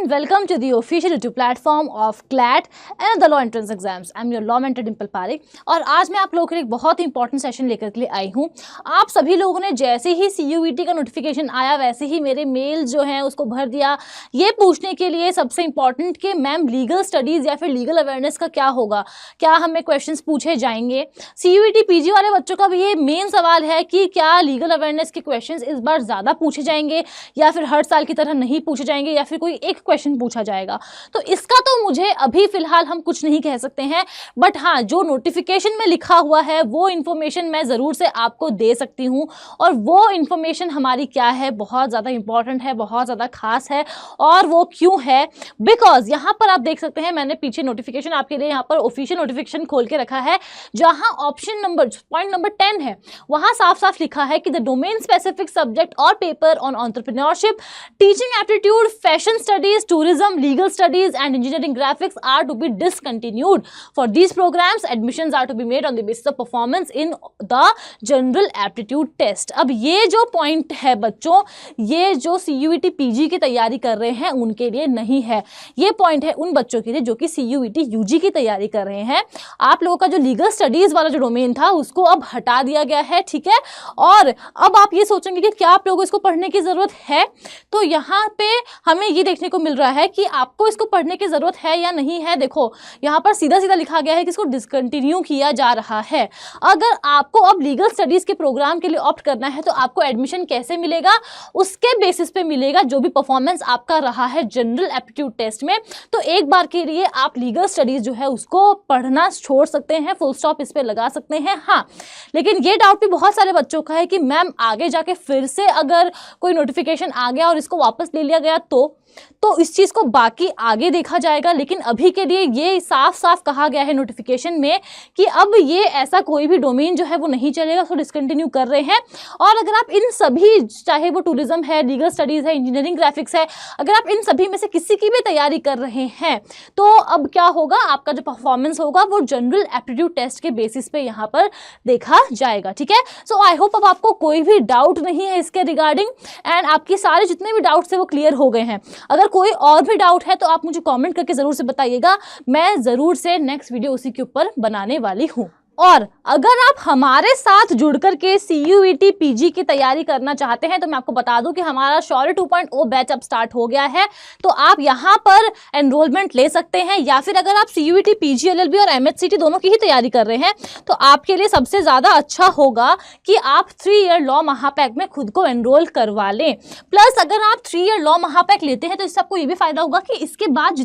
and welcome to the official YouTube platform of CLAT and the Law Entrance Exams. I'm your law mentor Dimple Pareek और आज मैं आप लोगों के लिए एक बहुत ही इंपॉर्टेंट सेशन लेकर के लिए आई हूँ। आप सभी लोगों ने जैसे ही CUET का नोटिफिकेशन आया वैसे ही मेरे मेल जो हैं उसको भर दिया, ये पूछने के लिए सबसे इंपॉर्टेंट कि मैम लीगल स्टडीज़ या फिर लीगल अवेयरनेस का क्या होगा, क्या हमें क्वेश्चंस पूछे जाएंगे। CUET PG वाले बच्चों का भी ये मेन सवाल है कि क्या लीगल अवेयरनेस के क्वेश्चंस इस बार ज़्यादा पूछे जाएंगे या फिर हर साल की तरह नहीं पूछे जाएंगे या फिर कोई एक क्वेश्चन पूछा जाएगा। तो इसका तो मुझे अभी फिलहाल हम कुछ नहीं कह सकते हैं, बट हाँ जो नोटिफिकेशन में लिखा हुआ है वो इन्फॉर्मेशन मैं ज़रूर से आपको दे सकती हूँ और वो इन्फॉर्मेशन हमारी क्या है, बहुत ज़्यादा इंपॉर्टेंट है, बहुत ज़्यादा खास है। और वो क्यों है, बिकॉज यहाँ पर आप देख सकते हैं मैंने पीछे नोटिफिकेशन आपके लिए यहाँ पर ऑफिशियल नोटिफिकेशन खोल के रखा है, जहाँ ऑप्शन नंबर पॉइंट नंबर 10 है वहाँ साफ साफ लिखा है कि द डोमेन स्पेसिफिक सब्जेक्ट और paper on entrepreneurship, teaching aptitude, fashion studies, tourism, legal studies and engineering graphics are to be discontinued. For these programs, admissions are to be made on the basis of performance in the general aptitude test. अब ये जो point है बच्चों, ये जो CUET PG की तैयारी कर रहे हैं उनके लिए नहीं है, ये पॉइंट है उन बच्चों के लिए जो कि CUET UG की तैयारी कर रहे हैं। आप लोगों का जो लीगल स्टडीज वाला जो डोमेन था उसको अब हटा दिया गया है, ठीक है। और अब आप ये सोचेंगे कि क्या आप लोगों को इसको पढ़ने की जरूरत है, तो यहाँ पे हमें ये देखने को मिल रहा है कि आपको इसको पढ़ने की जरूरत है या नहीं है। देखो यहाँ पर सीधा सीधा लिखा गया है कि इसको डिसकंटिन्यू किया जा रहा है। अगर आपको अब लीगल स्टडीज के प्रोग्राम के लिए ऑप्ट करना है तो आपको एडमिशन कैसे मिलेगा, उसके बेसिस पे मिलेगा जो भी परफॉर्मेंस आपका रहा है जनरल एप्टीट्यूड टेस्ट में। तो एक बार के लिए आप लीगल स्टडीज जो है उसको पढ़ना छोड़ सकते हैं, फुल स्टॉप इस पे लगा सकते हैं। हाँ, लेकिन ये डाउट भी बहुत सारे बच्चों का है कि मैम आगे जाके फिर से अगर कोई नोटिफिकेशन आ गया और इसको वापस ले लिया गया तो इस चीज़ को बाकी आगे देखा जाएगा। लेकिन अभी के लिए ये साफ साफ कहा गया है नोटिफिकेशन में कि अब ये ऐसा कोई भी डोमेन जो है वो नहीं चलेगा, उसको डिसकंटिन्यू कर रहे हैं। और अगर आप इन सभी, चाहे वो टूरिज्म है, लीगल स्टडीज़ है, इंजीनियरिंग ग्राफिक्स है, अगर आप इन सभी में से किसी की भी तैयारी कर रहे हैं तो अब क्या होगा, आपका जो परफॉर्मेंस होगा वो जनरल एप्टीट्यूड टेस्ट के बेसिस पे यहाँ पर देखा जाएगा, ठीक है। सो आई होप अब आपको कोई भी डाउट नहीं है इसके रिगार्डिंग एंड आपके सारे जितने भी डाउट्स है वो क्लियर हो गए हैं। अगर कोई और भी डाउट है तो आप मुझे कमेंट करके ज़रूर से बताइएगा, मैं ज़रूर से नेक्स्ट वीडियो उसी के ऊपर बनाने वाली हूँ। और अगर आप हमारे साथ जुड़ करके CUET PG की तैयारी करना चाहते हैं तो मैं आपको बता दूं कि हमारा शौर्य 2.0 बैच अब स्टार्ट हो गया है, तो आप यहां पर एनरोलमेंट ले सकते हैं। या फिर अगर आप CUET PG LLB और MHCT दोनों की ही तैयारी कर रहे हैं तो आपके लिए सबसे ज़्यादा अच्छा होगा कि आप 3 ईयर लॉ महापैक में खुद को एनरोल करवा लें। प्लस अगर आप 3 ईयर लॉ महापैक लेते हैं तो इससे आपको ये भी फायदा होगा कि इसके बाद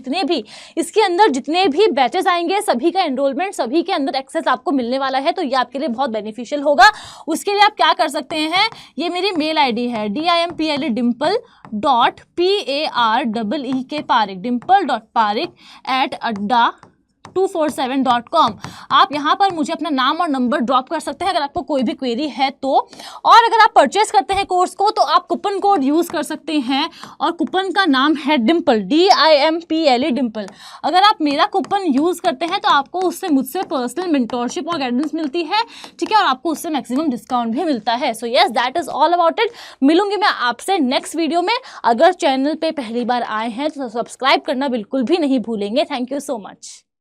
इसके अंदर जितने भी बैचेस आएंगे सभी का एनरोलमेंट, सभी के अंदर एक्सेस आपको मिलने वाला है, तो ये आपके लिए बहुत बेनिफिशियल होगा। उसके लिए आप क्या कर सकते हैं, ये मेरी मेल आईडी है dimple.parik@dimple.parik@adda247.com। आप यहाँ पर मुझे अपना नाम और नंबर ड्रॉप कर सकते हैं अगर आपको कोई भी क्वेरी है तो। और अगर आप परचेस करते हैं कोर्स को तो आप कूपन कोड यूज़ कर सकते हैं और कूपन का नाम है डिम्पल, DIMPLE डिम्पल। अगर आप मेरा कूपन यूज़ करते हैं तो आपको उससे मुझसे पर्सनल मेंटोरशिप और गाइडेंस मिलती है, ठीक है, और आपको उससे मैक्सिमम डिस्काउंट भी मिलता है। So yes, that is all about it. मिलूंगी मैं आपसे नेक्स्ट वीडियो में। अगर चैनल पर पहली बार आए हैं तो सब्सक्राइब करना बिल्कुल भी नहीं भूलेंगे। Thank you so much.